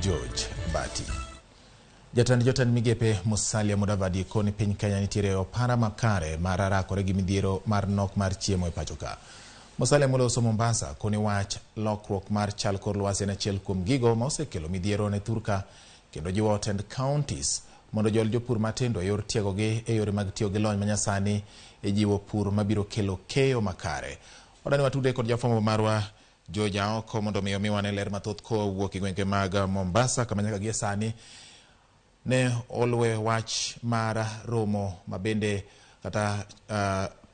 George Bati. Jatend migepe Musalia Mudavadi koni piny Kenya nitiere opara makare mararakore gi midhiero mar nok mar chiemo e pachoka. Musalia moloso Mombasa koni wach lokruok mar chal kor lwasi en achiel kuom gigo ma osekelo midhiero ne thurka, kendo jiwo tend counties mondo jol jopur matindo yor tiegogi e yore mag tiyo gi lony manyasani e jiwo pur mabiro kelo keyo makare. Odani watude kod jafwambo marwa Joja oko mondo miwane ler mathoth kowuok e gwenge mag Mombasa kama nyaka gie sani ne olwe wach mar romo mabende kata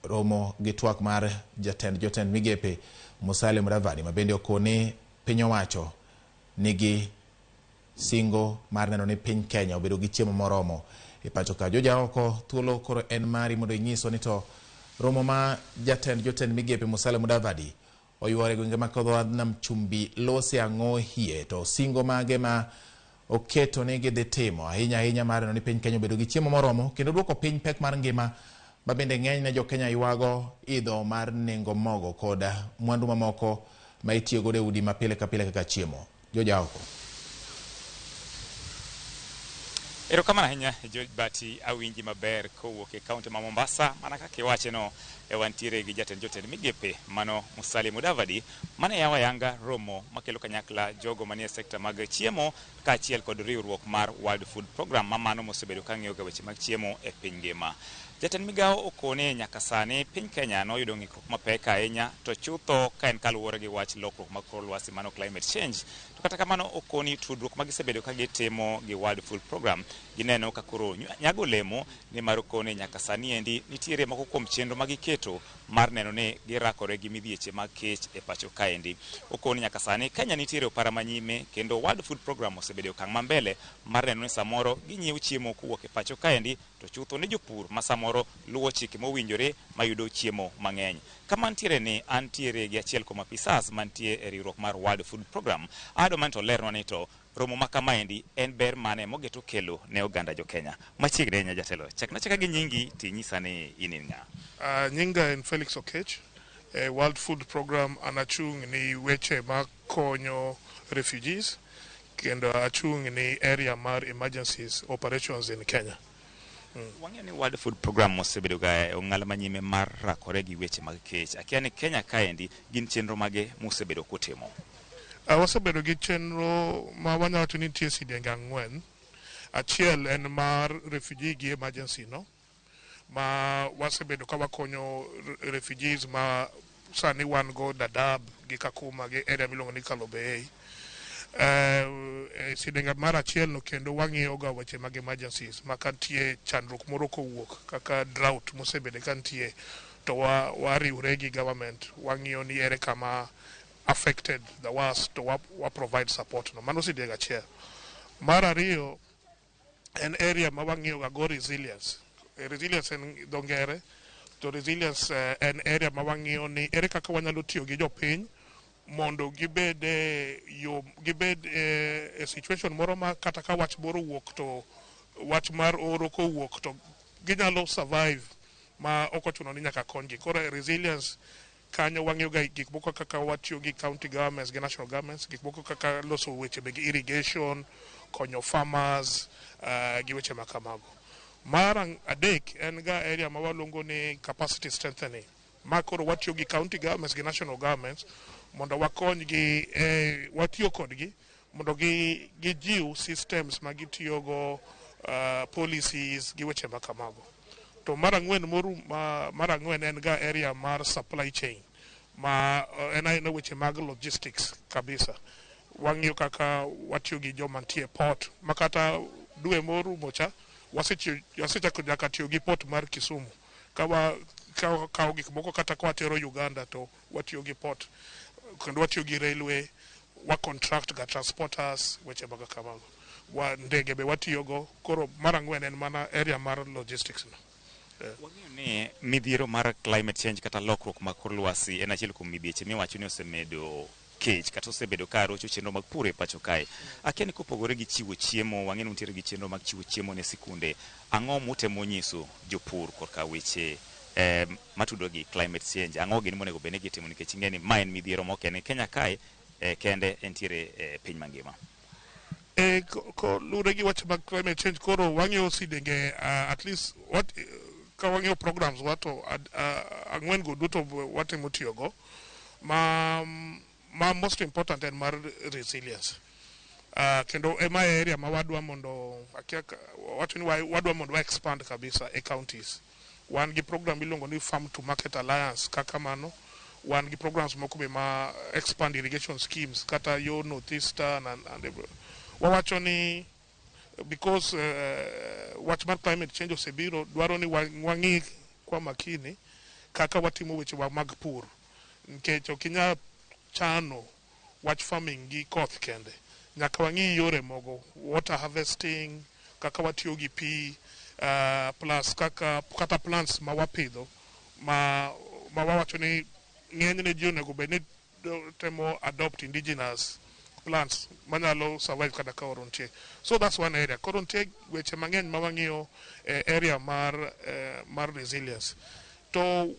romo gi twak mar jotend migepe Musalia Mudavadi mabende okoni piny owacho nigi singo mar neno ni piny Kenya obedo gi chiemo moromo e pachoka. Joja oko thuolo koro en mari mondo inyiso ni to romo ma jotend migepe Musalia Mudavadi oyuore gwenge makodho nam chumbi lose ang'o hie, to singo mage ma oketo ni gidhi timo ahinya mar neno ni piny Kenya obedo gi chiemo moromo kendo duoko piny pek mar ngima mabende ng'eny ne jo Kenya yuago idho mar nengo mogo koda mwandu mamoko ma itiyo godo e udi mapile ka pile kaka chiemo. Joja oko. Erokamano ahinya George Bati, awinji maber kowuok e kaunti ma Mombasa. Mana kaka iwache no wantiere gi jotend migepe mano Musalia Mudavadi mane yawa yanga romo makelo kanyakla jogo manie sekta mag chiemo kaachiel kod riwruok mar World Food Program mamano mosebedo ka ng'iyo weche mag chiemo e piny ngima. Jatend migao okone nyaka sani piny Kenya noyudo ng'ikruok mapek ahinya to chutho ka en kaluwore gi wach lokruok mag kor lwasi mano climate change. To kata kamano okoni tudruok magisebedo ka gitimo gi World Food Program gineno ka koro nyago olemo ni mar okone nyaka sani endi nitiere moko kuom chenro magiketo mar neno ni girakore gi midhieche mag kech e pacho kaendi. Okoni nyaka sani Kenya nitiere opara manyime kendo World Food Program osebedo okang' ma mbele mar neno ni samoro ginyiewo chiemo kuwuok e pacho kaendi to chutho ni jopur ma samoro luwo chike mowinjore mayudo chiemo mang'eny. Kama ntiere ni antiere gi achiel kuom apisas mantie e riwruok mar World Food Program. Ado man to lerno ni to romo ma kamaendi en ber mane mogeto kelo ne oganda jo Kenya. Machiegni nya jatelo. Chaka gi nyingi tinyisa ni in ng'a. Nyinga en Felix Okech. World Food Program anachung ni weche makonyo refugees kendo achung ni area mar emergencies operations in Kenya. Wang'eyo ni World Food Program osebedo ga ong'ala manyime mar rakore gi weche mag kech. Akia ni Kenya kaendi gin chenro mage mosebedo kotimo. Wasebedo gi chenro ma wanyawacho ni nitie sidienge 4. Achiel en mar refugee gi emergency no ma wasebedo ka wakonyo refugees ma sani wan go Dadaab gi Kakuma gi area miluongo ni Kalobey. Sidenga mar achiel no kendo wang'iyo ga weche mag emergencies ma kantie chandruok moro kowuok kaka drought mosebedo kantie to wariwre gi government wang'iyo ni ere kama affected the worst to wa provide support no. Mano sidenga achiel. Mar ariyo en area ma wang'iyo ga go resilience. Resilience en dongere to resilience en area ma wang'iyo ni ere kaka wanyalo tiyo gi jopiny mondo gibed e situation moro ma kata ka wach moro wuok to wach mar oro kowuok to ginyalo survive ma ok ochuno ni nyaka konygi. Koro resilience kanyo wang'iyo ga gik moko kaka watiyo gi county governments gi national governments, gik moko kaka loso weche meg irrigation, konyo farmers gi weche makamago. Mar adek en ga area ma waluongo ni capacity strengthening. Ma koro watiyo gi county governments gi national governments mondo wakonygi watiyo kodgi mondo gijiw systems ma gitiyogo policies gi weche makamago. To mar ang'wen en ga area mar supply chain ma en weche mag logistics kabisa. Wang'iyo kaka watiyo gi joma nitie port makata dwe morumo cha wasechako nyaka tiyo gi port mar Kisumu kawo gik moko kata kwa tero Uganda to watiyo gi port kendo watiyo gi railway wa contract ga transporters weche mag kamago. Ndege be watiyogo. Koro mar ang'wen en mana area mar logistics no. Wang'eyo ni midhiero mar climate change kata lokruok mag kor lwasi en achiel kuom midhieche miwacho ni osemedo kech kata osebedo ka rocho chenro mag pur e pacho kae. Akia ni kopogore gi chiwo chiemo, wang'eyo ni nitiere gi chenro mag chiwo chiemo ne sikunde. Ang'o mutemo nyiso jopur korka weche matudo gi climate change? Ang'o gini monego bene gitimo nikech ing'eni ma en midhiero moko en Kenya kae kende entiere piny mangima. lure gi wach mag climate change koro wang'io sidenge at least what ka wang'io programs wato ang'wen go duto watimo tiyogo ma most important en mar resilience. Kendo ema area ma wadwa mondo wacho ni wadwa mondo wa expand kabisa e counties. Wan gi program iluongo ni Farm to Market Alliance kaka mano. Wan gi programs moko be ma expand irrigation schemes kata yo northeastern and wawacho ni because wach mar climate change osebiro dwaro ni wang'i kwa makini kaka watimo weche mag pur nikech okinya chano wach farming gi koth kende. Nyaka wang'i yore mogo, water harvesting, kaka watiyo gi pi, plus kata plants ma wapidho, ma wawacho ni ng'enyne ji onego bed ni temo adopt indigenous plants manyalo survive kata ka oro nitie. So that's one area. Koro nitie weche mang'eny ma wang'iyo area mar resilience. To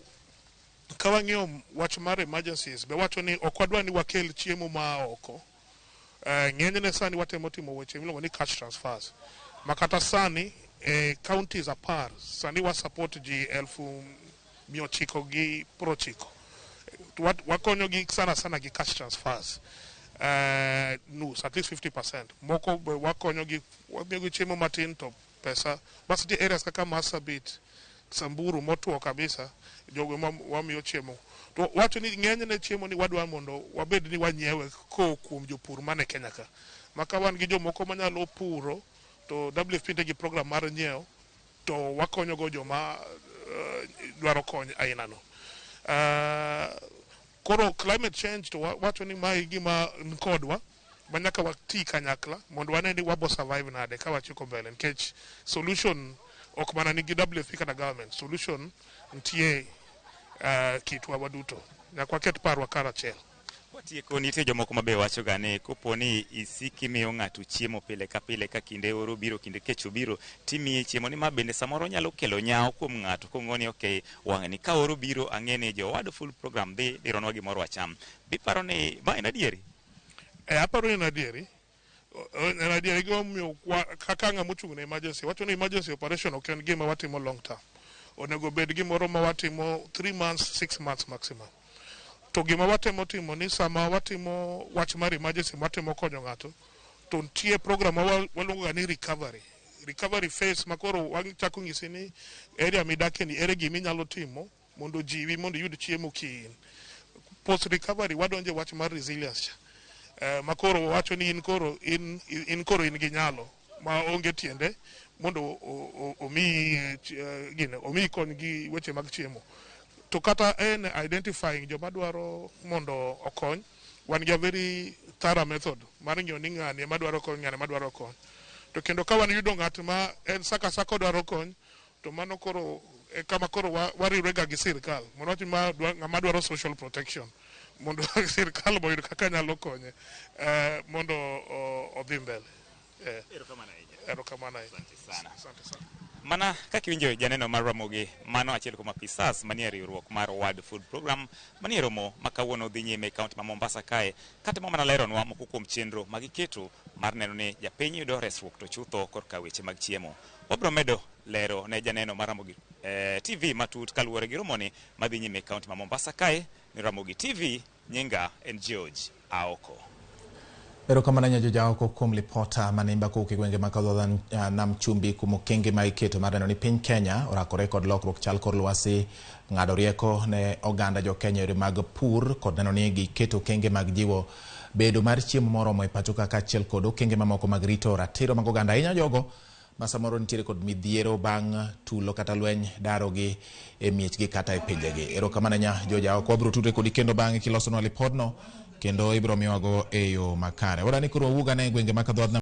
ka wang'iyo wach mar emergencies, be wacho ni ok wadwa ni wakel chiemo ma oko. Ng'enyne sani watemo timo weche miluongo ni cash transfers. Makata sani counties apar sani wa support ji 990. Wakonyo gi sana gi cash transfers. Nus, at least 50%. Moko wakonyo gi wamiyo gi chiemo matin to pesa. Bas di areas kaka Marsabit, Samburu motuo kabisa jogo wamiyo chiemo. To wacho ni ng'enyne chiemo ni wadwa mondo wabed ni wanyiewe kuom jopur mane Kenya ka. Maka wan gi jomoko manyalo puro to WFP nigi program mar nyiewo to wakonyo go joma dwaro kony aina no. Koro climate change to wacho ni mai gima nkodwa manyaka wati kanyakla mondo wane ni wabo survive nade ka wachiko mbele nikech solution ok mana nigi WFP kana government solution ntie kitwa waduto nyaka waket parwa karachiel. Watieko nitie jomoko mabe wacho ga ni kopo ni isiki miyo ng'ato chiemo pile ka kinde oro biro kinde kech obiro timiye chiemo ni ma bende samoro nyalo kelo nyawo kuom ng'ato kong'oni okay wang'ni ka oro biro ang'eni jo wad full program dhi dironwa gimoro wacham. Biparo ni ma en adieri? Aparo en adieri. En adieri gomiyo kaka ng'ama ochung' ne emergency. Wacho ni emergency operation ok en gima watimo long term. Onego bed gimoro ma watimo 3 months 6 months maximum. To gima watemo timo ni sama watimo wach mar emergency watemo konyo ng'ato to nitie program waluongo ni recovery phase makoro wachako ng'isi ni area midake ni ere gima inyalo timo mondo jiwi mondo yud chiemo kin. Post recovery wadonje wach mar resilience makoro wacho ni in koro in gi nyalo ma onge tiende mondo omi kony gi weche mag chiemo. To kata en identifying joma dwaro mondo okony, wan gi a very thorough method mar ng'iyo ni ng'ani ema dwaro kony, ng'ani ema dwaro kony. To kendo ka wan yudo ng'at ma en saka dwaro kony, to mano koro kama koro wariwrega gi sirkal. Mondo wacho ng'ama dwaro social protection. Mondo sirkal boyud kaka nyalo konye mondo odhi mbele. Erokamano ahinya. Asante sana. Mana kaka iwinjo janeno mar Ramogi, mano achiel kuom apisas manie riwruok mar World Food Program manie romo ma kawuono dhi nyime e kaunti ma Mombasa kae, kata mana leronwa moko kuom chenro ma giketo mar neno ni japiny yudo resruok to chutho korka weche mag chiemo. Wabro medo lero ne janeno mar Ramogi TV matut kaluwore gi romoni madhi nyime e kaunti ma Mombasa kae. Ni Ramogi TV, nyinga en George Aoko. Erokamano nyo Jaoko kuom lipota manimba kowuok e gwenge makadho nam chumbi kuom okenge ma iketo mar neno ni piny Kenya orakore kod lokruok chal kor lwasi, ng'ado rieko ne oganda jo Kenya yore mag pur kod neno ni giketo okenge mag jiwo bedo mar chiemo moromo e pacho kaka achiel kod okenge mamoko mag rito ratiro mag oganda ahinya jogo ma samoro nitiere kod midhiero bang' tulo kata lweny darogi e miechgi kata e pinjegi. Erokamano nya jo Jaoko, wabro tudre kodi kendo bang'e kilosonwa lipodno kendo ibro miwago e yo makare. Ora ni koro wawuga ne gwenge makadho